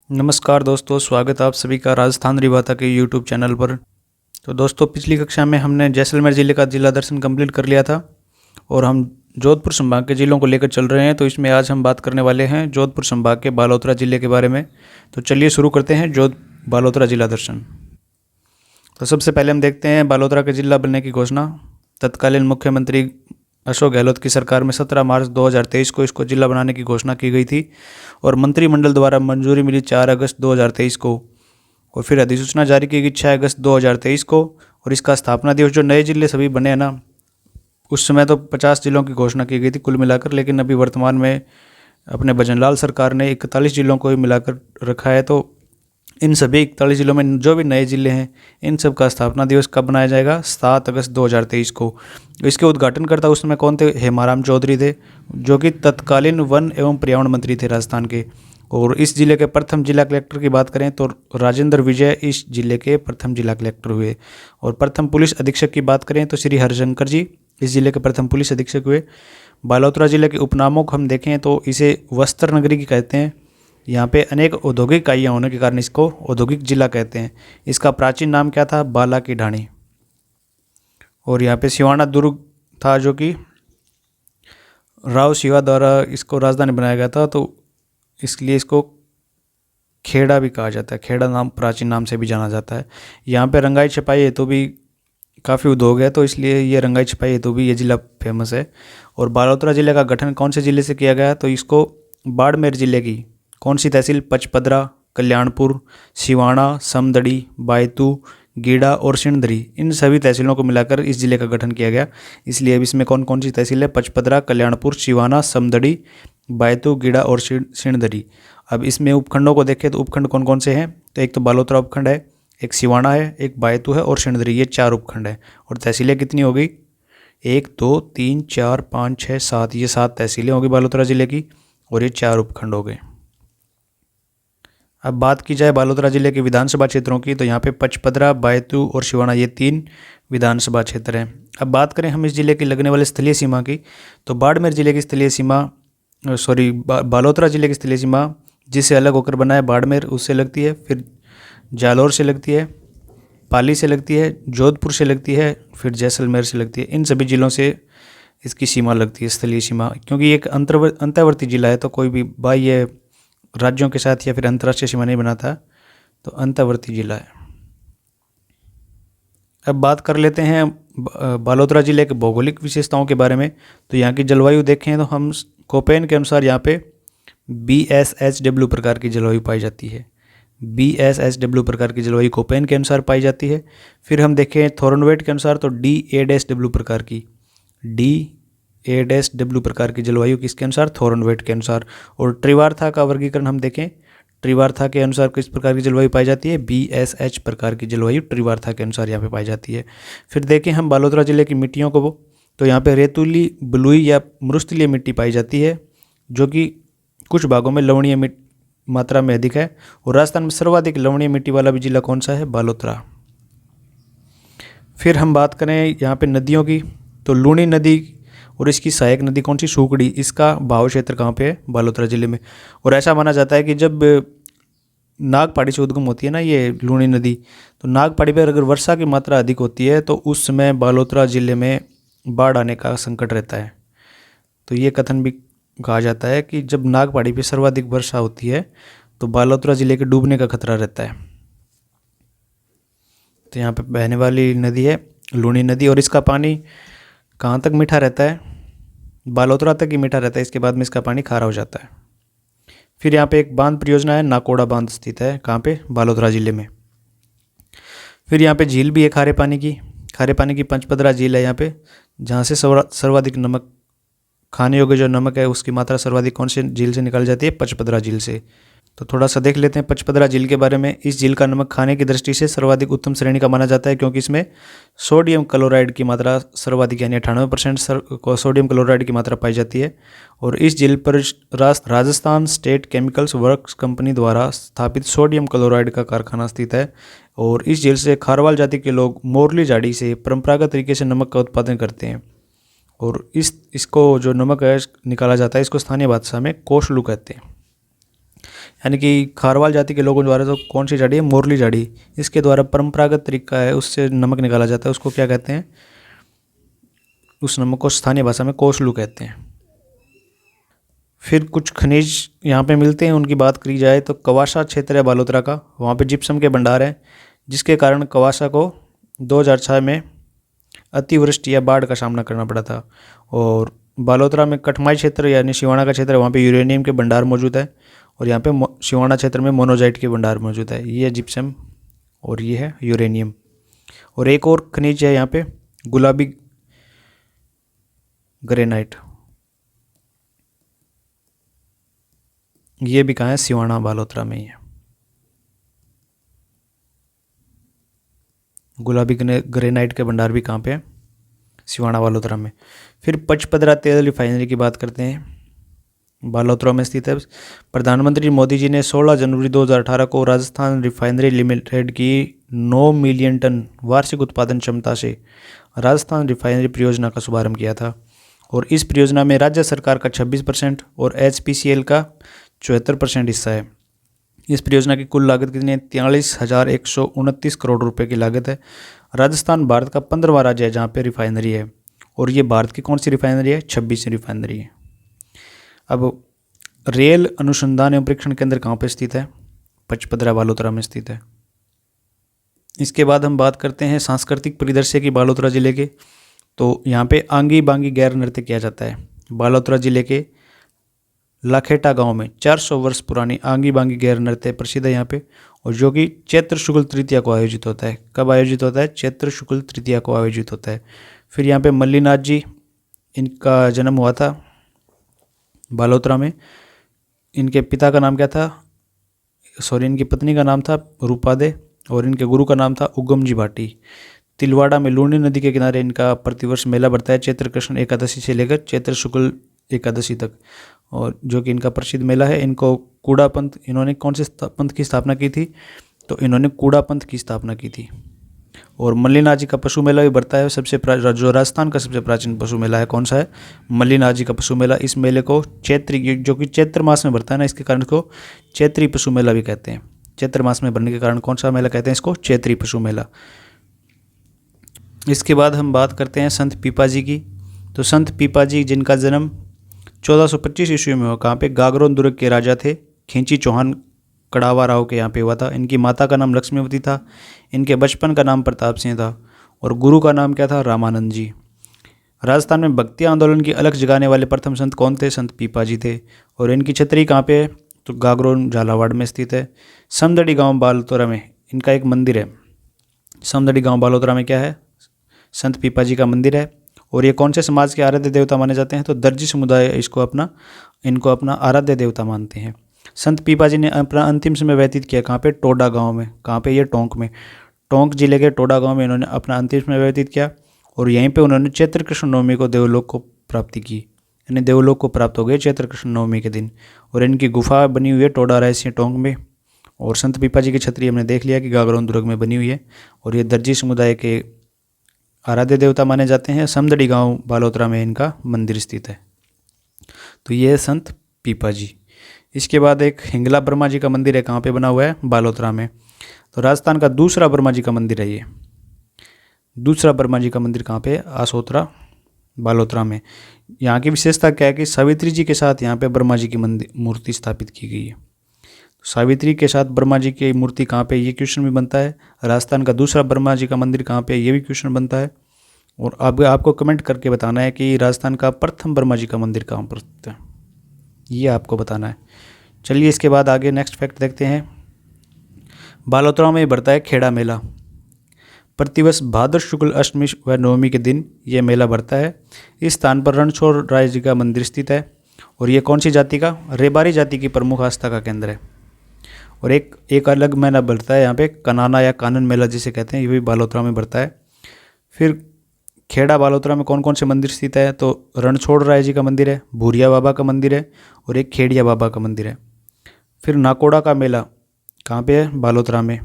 नमस्कार दोस्तों, स्वागत है आप सभी का राजस्थान रिवाता के यूट्यूब चैनल पर। तो दोस्तों, पिछली कक्षा में हमने जैसलमेर ज़िले का जिला दर्शन कंप्लीट कर लिया था और हम जोधपुर संभाग के ज़िलों को लेकर चल रहे हैं। तो इसमें आज हम बात करने वाले हैं जोधपुर संभाग के बालोतरा ज़िले के बारे में। तो चलिए शुरू करते हैं बालोतरा जिला दर्शन। तो सबसे पहले हम देखते हैं बालोतरा के जिला बनने की घोषणा। तत्कालीन मुख्यमंत्री अशोक गहलोत की सरकार में 17 मार्च 2023 को इसको जिला बनाने की घोषणा की गई थी और मंत्रिमंडल द्वारा मंजूरी मिली 4 अगस्त 2023 को, और फिर अधिसूचना जारी की गई 6 अगस्त 2023 को। और इसका स्थापना दिवस, जो नए जिले सभी बने हैं ना, उस समय तो 50 जिलों की घोषणा की गई थी कुल मिलाकर, लेकिन अभी वर्तमान में अपने भजनलाल सरकार ने 41 जिलों को ही मिलाकर रखा है। तो इन सभी 41 जिलों में जो भी नए जिले हैं, इन सब का स्थापना दिवस कब बनाया जाएगा? 7 अगस्त 2023 को। इसके उद्घाटनकर्ता उस समय कौन थे? हेमाराम चौधरी थे, जो कि तत्कालीन वन एवं पर्यावरण मंत्री थे राजस्थान के। और इस जिले के प्रथम जिला कलेक्टर की बात करें तो राजेंद्र विजय इस जिले के प्रथम जिला कलेक्टर हुए। और प्रथम पुलिस अधीक्षक की बात करें तो श्री हरिशंकर जी इस जिले के प्रथम पुलिस अधीक्षक हुए। बालोतरा जिले के उपनामों को हम देखें तो इसे वस्त्र नगरी की कहते हैं। यहाँ पे अनेक औद्योगिक इकाइयाँ होने के कारण इसको औद्योगिक जिला कहते हैं। इसका प्राचीन नाम क्या था? बाला की ढाणी। और यहाँ पे सिवाना दुर्ग था, जो कि राव शिवा द्वारा इसको राजधानी बनाया गया था, तो इसलिए इसको खेड़ा भी कहा जाता है। खेड़ा नाम प्राचीन नाम से भी जाना जाता है। यहाँ पे रंगाई छपाई हेतु भी काफ़ी उद्योग है, तो इसलिए ये रंगाई छपाई हेतु भी ये ज़िला फेमस है। और बालोतरा ज़िले का गठन कौन से ज़िले से किया गया? तो इसको बाड़मेर ज़िले की कौन सी तहसील? पचपदरा, कल्याणपुर, सिवाना, समदड़ी, बायतू, गीडा और सिणधरी, इन सभी तहसीलों को मिलाकर इस ज़िले का गठन किया गया। इसलिए अब इसमें कौन कौन सी तहसील है? पचपदरा, कल्याणपुर, सिवाना, समदड़ी, बायतू, गीडा और सिणधरी। अब इसमें उपखंडों को देखें तो उपखंड कौन कौन से हैं? तो एक तो बालोतरा उपखंड है, एक सिवाना है, एक बायतू है और सिणधरी, ये 4 उपखंड है। और तहसीलें कितनी हो गई? 1 2 3 4 5 6 7, ये 7 तहसीलें होगी बालोतरा ज़िले की, और ये 4 उपखंड हो गए। अब बात की जाए बालोतरा जिले के विधानसभा क्षेत्रों की, तो यहाँ पे पचपदरा, बायतू और सिवाना, ये 3 विधानसभा क्षेत्र हैं। अब बात करें हम इस जिले की लगने वाले स्थलीय सीमा की, तो बाड़मेर जिले की स्थलीय सीमा बालोतरा जिले की स्थलीय सीमा जिससे अलग होकर बना है बाड़मेर, उससे लगती है, फिर जालौर से लगती है, पाली से लगती है, जोधपुर से लगती है, फिर जैसलमेर से लगती है। इन सभी जिलों से इसकी सीमा लगती है, स्थलीय सीमा, क्योंकि एक अंतर्वर्ती जिला है, तो कोई भी बाह्य राज्यों के साथ या फिर अंतर्राष्ट्रीय सीमा नहीं बनाता, तो अंतर्वर्ती जिला है। अब बात कर लेते हैं बालोतरा जिले के भौगोलिक विशेषताओं के बारे में। तो यहाँ की जलवायु देखें तो हम कोपेन के अनुसार यहाँ पे BSHW प्रकार की जलवायु पाई जाती है। BSHW प्रकार की जलवायु कोपेन के अनुसार पाई जाती है। फिर हम देखें थॉर्नवेट के अनुसार तो DA-W प्रकार की DA-W प्रकार की जलवायु किसके अनुसार? थॉर्नवेट के अनुसार। और त्रिवार्था का वर्गीकरण हम देखें, त्रिवार्था के अनुसार किस प्रकार की जलवायु पाई जाती है? BSH प्रकार की जलवायु त्रिवार्था के अनुसार यहाँ पे पाई जाती है। फिर देखें हम बालोतरा जिले की मिट्टियों को, तो यहाँ पे रेतुली, बलुई या मृस्थलीय मिट्टी पाई जाती है, जो कि कुछ भागों में लवणीय मात्रा में अधिक है। और राजस्थान में सर्वाधिक लवणीय मिट्टी वाला भी जिला कौन सा है? बालोतरा। फिर हम बात करें यहाँ पे नदियों की, तो लूणी नदी और इसकी सहायक नदी कौन सी? सूखड़ी। इसका भाव क्षेत्र कहाँ पे है? बालोतरा जिले में। और ऐसा माना जाता है कि जब नागपाड़ी से उद्गम होती है ना ये लूणी नदी, तो नागपाड़ी पर अगर वर्षा की मात्रा अधिक होती है तो उस समय बालोतरा जिले में बाढ़ आने का संकट रहता है। तो ये कथन भी कहा जाता है कि जब नागपाड़ी पे सर्वाधिक वर्षा होती है तो बालोतरा जिले के डूबने का खतरा रहता है। तो यहाँ पे बहने वाली नदी है लूणी नदी, और इसका पानी कहाँ तक मीठा रहता है? बालोतरा तक ही मीठा रहता है, इसके बाद में इसका पानी खारा हो जाता है। फिर यहाँ पे एक बांध परियोजना है, नाकोड़ा बांध स्थित है, कहाँ पे? बालोतरा जिले में। फिर यहाँ पे झील भी है खारे पानी की पंचपदरा झील है यहाँ पे, जहाँ से सर्वाधिक नमक, खाने योग्य जो नमक है उसकी मात्रा सर्वाधिक कौन से झील से निकाली जाती है? पचपदरा झील से। तो थोड़ा सा देख लेते हैं पचपदरा झील के बारे में। इस झील का नमक खाने की दृष्टि से सर्वाधिक उत्तम श्रेणी का माना जाता है, क्योंकि इसमें सोडियम क्लोराइड की मात्रा सर्वाधिक, यानी 98% सोडियम क्लोराइड की मात्रा पाई जाती है। और इस झील पर Rajasthan state chemicals works company द्वारा स्थापित सोडियम क्लोराइड का कारखाना स्थित है। और इस झील से खारवाल जाति के लोग मोरली झाड़ी से परंपरागत तरीके से नमक का उत्पादन करते हैं। और इसको जो नमक है निकाला जाता है, इसको स्थानीय भाषा में कोसलू कहते हैं। यानी कि खारवाल जाति के लोगों द्वारा तो कौन सी झाड़ी है, मोरली झाड़ी, इसके द्वारा परंपरागत तरीका है उससे नमक निकाला जाता है, उसको क्या कहते हैं, उस नमक को स्थानीय भाषा में कोसलू कहते हैं। फिर कुछ खनिज यहाँ पे मिलते हैं, उनकी बात करी जाए तो कवासा क्षेत्र है बालोतरा का, वहाँ पे जिप्सम के भंडार हैं, जिसके कारण कवासा को 2006 में अतिवृष्टि या बाढ़ का सामना करना पड़ा था। और बालोतरा में कठमाई क्षेत्र यानी सिवाना का क्षेत्र है, वहाँ पे यूरेनियम के भंडार मौजूद है, और यहाँ पे सिवाना क्षेत्र में मोनोजाइट के भंडार मौजूद है। ये है जिप्सम और ये है यूरेनियम। और एक और खनिज है यहाँ पे गुलाबी ग्रेनाइट, ये भी कहाँ है, सिवाना बालोतरा में ही है। गुलाबी ग्रेनाइट के भंडार भी कहाँ पे है, सिवाना बालोतरा में। फिर पचपदरा तेल रिफाइनरी की बात करते हैं, बालोतरा में स्थित है। प्रधानमंत्री मोदी जी ने 16 जनवरी 2018 को राजस्थान रिफाइनरी लिमिटेड की 9 मिलियन टन वार्षिक उत्पादन क्षमता से राजस्थान रिफाइनरी परियोजना का शुभारंभ किया था। और इस परियोजना में राज्य सरकार का 26% और HPCL का 74% हिस्सा है। इस परियोजना की कुल लागत कितनी है, 43,129 करोड़ रुपए की लागत है। राजस्थान भारत का 15वां राज्य है जहाँ पे रिफाइनरी है, और ये भारत की कौन सी रिफाइनरी है, 26वीं रिफाइनरी है। अब रेल अनुसंधान एवं परीक्षण केंद्र कहाँ पे स्थित है, पचपदरा बालोतरा में स्थित है। इसके बाद हम बात करते हैं सांस्कृतिक परिदृश्य की बालोतरा जिले के। तो यहाँ पे आंगी बांगी गैर नृत्य किया जाता है। बालोतरा जिले के लाखेटा गांव में 400 वर्ष पुरानी आंगी बांगी गैर नृत्य प्रसिद्ध है यहाँ पे, और जो कि चैत्र शुक्ल तृतीया को आयोजित होता है। कब आयोजित होता है, चैत्र शुक्ल तृतीया को आयोजित होता है। फिर यहाँ पे मल्लीनाथ जी, इनका जन्म हुआ था बालोतरा में। इनके पिता का नाम क्या था, इनकी पत्नी का नाम था रूपादे, और इनके गुरु का नाम था उगम जी भाटी। तिलवाड़ा में लूणी नदी के किनारे इनका प्रतिवर्ष मेला बढ़ता है, चैत्र कृष्ण एकादशी से लेकर चैत्र शुक्ल एकादशी तक, और जो कि इनका प्रसिद्ध मेला है। इनको कूड़ा पंथ, इन्होंने कौन से पंथ की स्थापना की थी, तो इन्होंने कूड़ा पंथ की स्थापना की थी। और मल्लीनाथ जी का पशु मेला भी बढ़ता है, जो राजस्थान का सबसे प्राचीन पशु मेला है, कौन सा है, मल्लीनाथ जी का पशु मेला। इस मेले को चैत्री, जो कि चैत्र मास में बढ़ता है ना, इसके कारण इसको चैत्री पशु मेला भी कहते हैं। चैत्र मास में बढ़ने के कारण कौन सा मेला कहते हैं इसको, चैत्री पशु मेला। इसके बाद हम बात करते हैं संत पीपाजी की। तो संत पीपाजी जिनका जन्म 1425 ईस्वी में हुआ, कहाँ पे, गागरोन दुर्ग के राजा थे, खींची चौहान कड़ावा राव के यहाँ पे हुआ था। इनकी माता का नाम लक्ष्मीवती था, इनके बचपन का नाम प्रताप सिंह था, और गुरु का नाम क्या था, रामानंद जी। राजस्थान में भक्ति आंदोलन की अलख जगाने वाले प्रथम संत कौन थे, संत पीपाजी थे। और इनकी छतरी कहाँ पे है, तो गागरोन झालावाड़ में स्थित है। समदड़ी गाँव बालोतरा में इनका एक मंदिर है। समदड़ी गाँव बालोतरा में क्या है, संत पीपाजी का मंदिर है। और ये कौन से समाज के आराध्य देवता माने जाते हैं, तो दर्जी समुदाय इनको अपना आराध्य देवता मानते हैं। संत पीपाजी ने अपना अंतिम समय व्यतीत किया कहाँ पे, टोडा गांव में। कहाँ पे, ये टोंक में। टोंक जिले के टोडा गांव में इन्होंने अपना अंतिम समय व्यतीत किया, और यहीं पे उन्होंने चैत्र कृष्ण नवमी को देवलोक को प्राप्ति की, यानी देवलोक को प्राप्त हो गए चैत्र कृष्ण नवमी के दिन। और इनकी गुफा बनी हुई है टोडा रायसिंह टोंक में। और संत पीपाजी की छतरी हमने देख लिया कि गागरोन दुर्ग में बनी हुई है, और ये दर्जी समुदाय के आराध्य देवता माने जाते हैं। समदड़ी गांव बालोतरा में इनका मंदिर स्थित है। तो ये है संत पीपाजी। इसके बाद एक हिंगला ब्रह्मा जी का मंदिर है, कहाँ पे बना हुआ है, बालोतरा में। तो राजस्थान का दूसरा ब्रह्मा जी का मंदिर है ये। दूसरा ब्रह्मा जी का मंदिर कहाँ पे, आसोतरा बालोतरा में। यहाँ की विशेषता क्या है कि सावित्री जी के साथ यहाँ पे ब्रह्मा जी की मूर्ति स्थापित की गई है। सावित्री के साथ ब्रह्मा जी की मूर्ति कहाँ पे, ये क्वेश्चन भी बनता है। राजस्थान का दूसरा ब्रह्मा जी का मंदिर कहाँ पे, ये भी क्वेश्चन बनता है। और अब आपको कमेंट करके बताना है कि राजस्थान का प्रथम ब्रह्मा जी का मंदिर कहाँ पर स्थित है, ये आपको बताना है। चलिए इसके बाद आगे नेक्स्ट फैक्ट देखते हैं। बालोतरा में बढ़ता है खेड़ा मेला। प्रतिवर्ष भाद्र शुक्ल अष्टमी व नवमी के दिन ये मेला बढ़ता है। इस स्थान पर रणछोड़ राय जी का मंदिर स्थित है, और ये कौन सी जाति का, रेबारी जाति की प्रमुख आस्था का केंद्र है। और एक अलग मेला बढ़ता है यहाँ पे, कनाना या कानन मेला जिसे कहते हैं, ये भी बालोतरा में बढ़ता है। फिर खेड़ा बालोतरा में कौन कौन से मंदिर स्थित है, तो रणछोड़ राय जी का मंदिर है, भूरिया बाबा का मंदिर है, और एक खेड़िया बाबा का मंदिर है। फिर नाकोड़ा का मेला कहाँ पे है, बालोतरा में।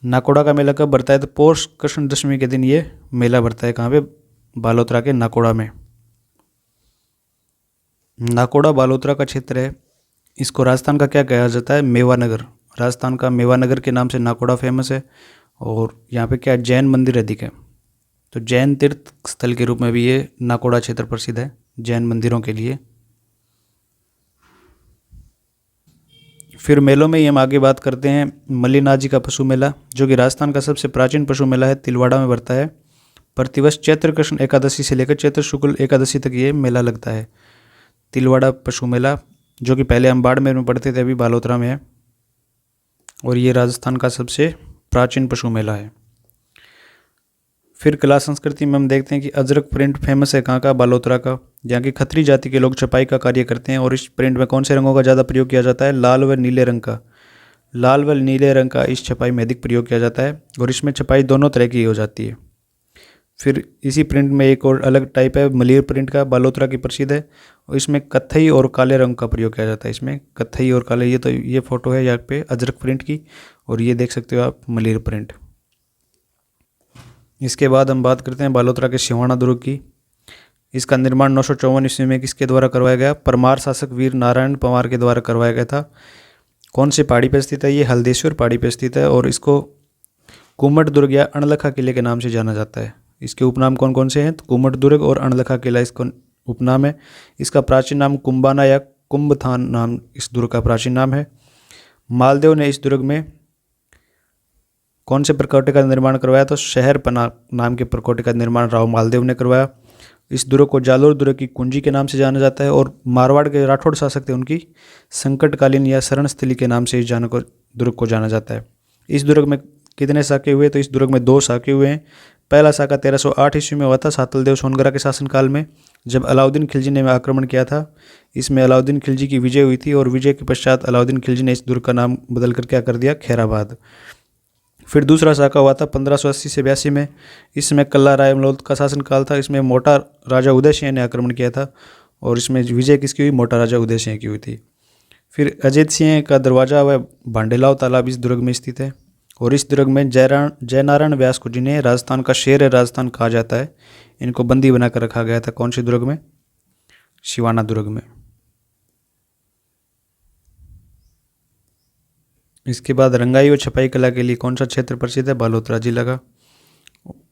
नाकोड़ा का मेला कब बढ़ता है, तो पौष कृष्ण दशमी के दिन ये मेला बढ़ता है, कहाँ पे, बालोतरा के नाकोड़ा में। नाकोड़ा बालोतरा का क्षेत्र है, इसको राजस्थान का क्या कहा जाता है, मेवा नगर। राजस्थान का मेवा नगर के नाम से नाकोड़ा फेमस है। और यहाँ पे क्या है, जैन मंदिर अधिक है, तो जैन तीर्थ स्थल के रूप में भी ये नाकोड़ा क्षेत्र प्रसिद्ध है जैन मंदिरों के लिए। फिर मेलों में ही हम आगे बात करते हैं मल्लिनाजी का पशु मेला, जो कि राजस्थान का सबसे प्राचीन पशु मेला है, तिलवाड़ा में बढ़ता है। प्रतिवर्ष चैत्र कृष्ण एकादशी से लेकर चैत्र शुक्ल एकादशी तक ये मेला लगता है, तिलवाड़ा पशु मेला, जो कि पहले हम बाड़मेर में पढ़ते थे, अभी बालोतरा में है। और ये राजस्थान का सबसे प्राचीन पशु मेला है। फिर कला संस्कृति में हम देखते हैं कि अजरक प्रिंट फेमस है कहाँ का, बालोतरा का। यहाँ की खत्री जाति के लोग छपाई का कार्य करते हैं। और इस प्रिंट में कौन से रंगों का ज़्यादा प्रयोग किया जाता है, लाल व नीले रंग का। लाल व नीले रंग का इस छपाई में अधिक प्रयोग किया जाता है, और इसमें छपाई दोनों तरह की हो जाती है। फिर इसी प्रिंट में एक और अलग टाइप है मलीर प्रिंट का, बालोतरा की प्रसिद्ध है, और इसमें कत्थई और काले रंग का प्रयोग किया जाता है। इसमें कत्थई और काले, ये तो ये फोटो है यहाँ पे अजरक प्रिंट की, और ये देख सकते हो आप मलीर प्रिंट। इसके बाद हम बात करते हैं बालोतरा के सिवाना दुर्ग की। इसका निर्माण 954 ईस्वी में किसके द्वारा करवाया गया, परमार शासक वीर नारायण पंवार के द्वारा करवाया गया था। कौन सी पहाड़ी पर स्थित है, ये हल्देश्वर पहाड़ी पर स्थित है, और इसको कुमट दुर्ग या अणलखा किले के नाम से जाना जाता है। इसके उपनाम कौन कौन से हैं, तो कुमट दुर्ग और अणलखा किला इसका उपनाम है। इसका प्राचीन नाम कुंभाना या कुंभथान नाम इस दुर्ग का प्राचीन नाम है। मालदेव ने इस दुर्ग में कौन से प्रकोटे का निर्माण करवाया, तो शहर पना नाम के प्रकोटे का निर्माण राव मालदेव ने करवाया। इस दुर्ग को जालोर दुर्ग की कुंजी के नाम से जाना जाता है, और मारवाड़ के राठौड़ शासक थे उनकी संकटकालीन या शरण स्थली के नाम से इस दुर्ग को जाना जाता है। इस दुर्ग में कितने साके हुए, तो इस दुर्ग में 2 साके हुए हैं। पहला साका 1308 ईस्वी में हुआ था सातलदेव सोनगरा के शासनकाल में, जब अलाउद्दीन खिलजी ने आक्रमण किया था। इसमें अलाउद्दीन खिलजी की विजय हुई थी, और विजय के पश्चात अलाउद्दीन खिलजी ने इस दुर्ग का नाम बदलकर क्या कर दिया, खैराबाद। फिर दूसरा साका हुआ था 1580 से 82 में। इसमें कल्ला राय मलोद का शासनकाल था। इसमें मोटा राजा उदय सिंह ने आक्रमण किया था, और इसमें विजय किसकी हुई, मोटा राजा उदय सिंह की हुई थी। फिर अजैत सिंह का दरवाजा व भांडेलाव तालाब इस दुर्ग में स्थित है, और इस दुर्ग में जयनारायण व्यास को, जिन्हें राजस्थान का शेर है राजस्थान कहा जाता है, इनको बंदी बनाकर रखा गया था। कौन से दुर्ग में, सिवाना दुर्ग में। इसके बाद रंगाई और छपाई कला के लिए कौन सा क्षेत्र प्रसिद्ध है, बालोतरा जिला का।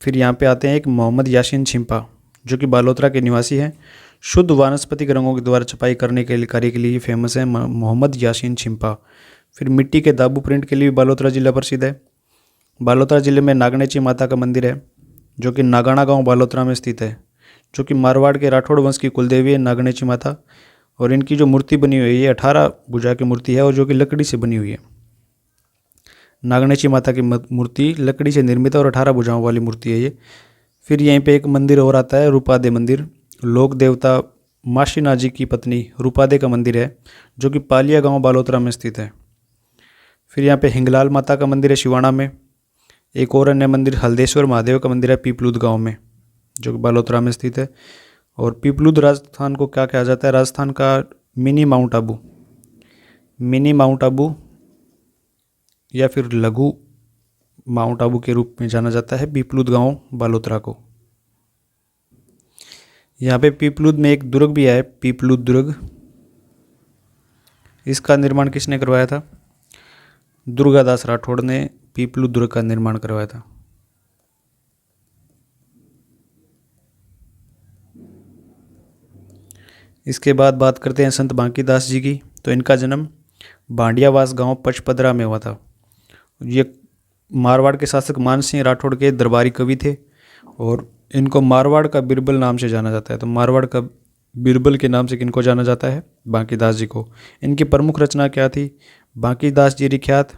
फिर यहाँ पे आते हैं एक मोहम्मद यासीन छिंपा, जो कि बालोतरा के निवासी हैं। शुद्ध वानस्पतिक रंगों के द्वारा छपाई करने के लिए कार्य के लिए फेमस है मोहम्मद यासीन छिंपा। फिर मिट्टी के दाबू प्रिंट के लिए भी बालोतरा जिला प्रसिद्ध है। बालोतरा जिले में नागनेची माता का मंदिर है, जो कि नागाना गांव बालोतरा में स्थित है, जो कि मारवाड़ के राठौड़ वंश की कुलदेवी है नागनेची माता। और इनकी जो मूर्ति बनी हुई है, ये 18 भुजा की मूर्ति है, और जो कि लकड़ी से बनी हुई है। नागनेची माता की मूर्ति लकड़ी से निर्मित है, और 18 भुजाओं वाली मूर्ति है ये। फिर यहीं पे एक मंदिर और आता है, रूपादे मंदिर, लोक देवता माशीना जी की पत्नी रूपादे का मंदिर है, जो कि पालिया गांव बालोतरा में स्थित है। फिर यहाँ पे हिंगलाल माता का मंदिर है शिवाना में। एक और अन्य मंदिर हल्देश्वर महादेव का मंदिर है पीपलूद गांव में, जो कि बालोतरा में स्थित है। और पीपलूद राजस्थान को क्या कहा जाता है, राजस्थान का mini mount Abu, mini mount Abu या फिर लघु माउंट आबू के रूप में जाना जाता है पीपलूद गांव बालोतरा को। यहाँ पे पीपलूद में एक दुर्ग भी है, पीपलूद दुर्ग। इसका निर्माण किसने करवाया था, दुर्गादास राठौड़ ने पीपलूद दुर्ग का निर्माण करवाया था। इसके बाद बात करते हैं संत बांकीदास जी की। तो इनका जन्म भांडियावास गांव पचपदरा में हुआ था। ये मारवाड़ के शासक मानसिंह राठौड़ के दरबारी कवि थे, और इनको मारवाड़ का बिरबल नाम से जाना जाता है। तो मारवाड़ का बिरबल के नाम से किनको जाना जाता है, बांकीदास जी को। इनकी प्रमुख रचना क्या थी, बांकीदास जी रिख्यात,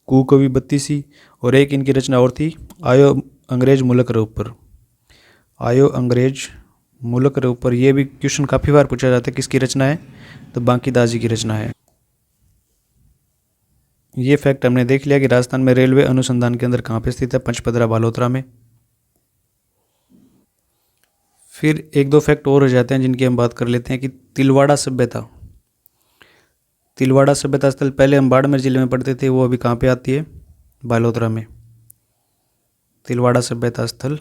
कुकवि बत्तीसी, और एक इनकी रचना और थी, आयो अंग्रेज मुल्क रे ऊपर। आयो अंग्रेज मुल्क रे ऊपर, ये भी क्वेश्चन काफ़ी बार पूछा जाता है, किसकी रचना है, तो बांकीदास जी की रचना है। ये फैक्ट हमने देख लिया कि राजस्थान में रेलवे अनुसंधान केंद्र कहाँ पे स्थित है, पंचपदरा बालोतरा में। फिर 1-2 फैक्ट और हो जाते हैं जिनकी हम बात कर लेते हैं कि तिलवाड़ा सभ्यता, तिलवाड़ा सभ्यता स्थल पहले हम बाड़मेर जिले में पढ़ते थे, वो अभी कहाँ पे आती है, बालोतरा में। तिलवाड़ा सभ्यता स्थल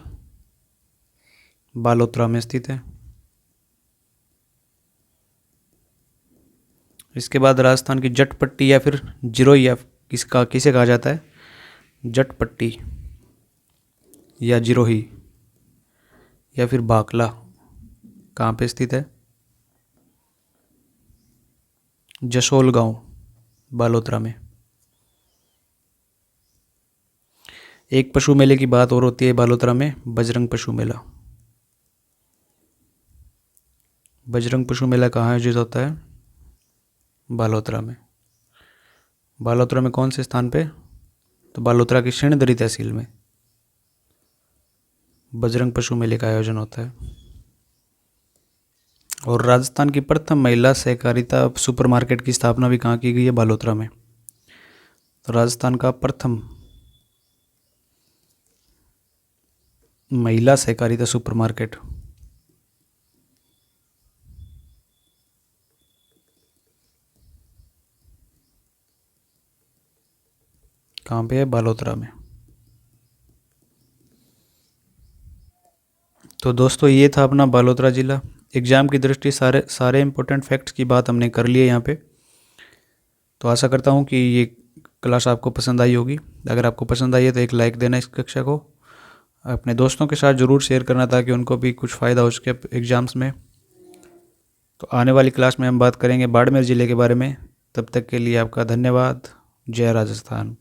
बालोतरा में स्थित है। इसके बाद राजस्थान की जट पट्टी या फिर जिरोई या किसे कहा जाता है, जट पट्टी या जिरोही या फिर भाकला, कहाँ पे स्थित है, जसोल गांव, बालोतरा में। एक पशु मेले की बात और होती है बालोतरा में, बजरंग पशु मेला। बजरंग पशु मेला कहाँ आयोजित होता है, बालोतरा में। बालोतरा में कौन से स्थान पे, तो बालोतरा की सिणधरी तहसील में बजरंग पशु मेले का आयोजन होता है। और राजस्थान की प्रथम महिला सहकारिता सुपरमार्केट की स्थापना भी कहाँ की गई है, बालोतरा में। तो राजस्थान का प्रथम महिला सहकारिता सुपरमार्केट कहाँ पे है, बालोतरा में। तो दोस्तों ये था अपना बालोतरा ज़िला। एग्ज़ाम की दृष्टि सारे इम्पोर्टेंट फैक्ट्स की बात हमने कर ली है यहाँ पे। तो आशा करता हूँ कि ये क्लास आपको पसंद आई होगी। अगर आपको पसंद आई है तो एक लाइक देना इस कक्षा को, अपने दोस्तों के साथ ज़रूर शेयर करना ताकि उनको भी कुछ फ़ायदा हो सके एग्ज़ाम्स में। तो आने वाली क्लास में हम बात करेंगे बाड़मेर ज़िले के बारे में। तब तक के लिए आपका धन्यवाद। जय राजस्थान।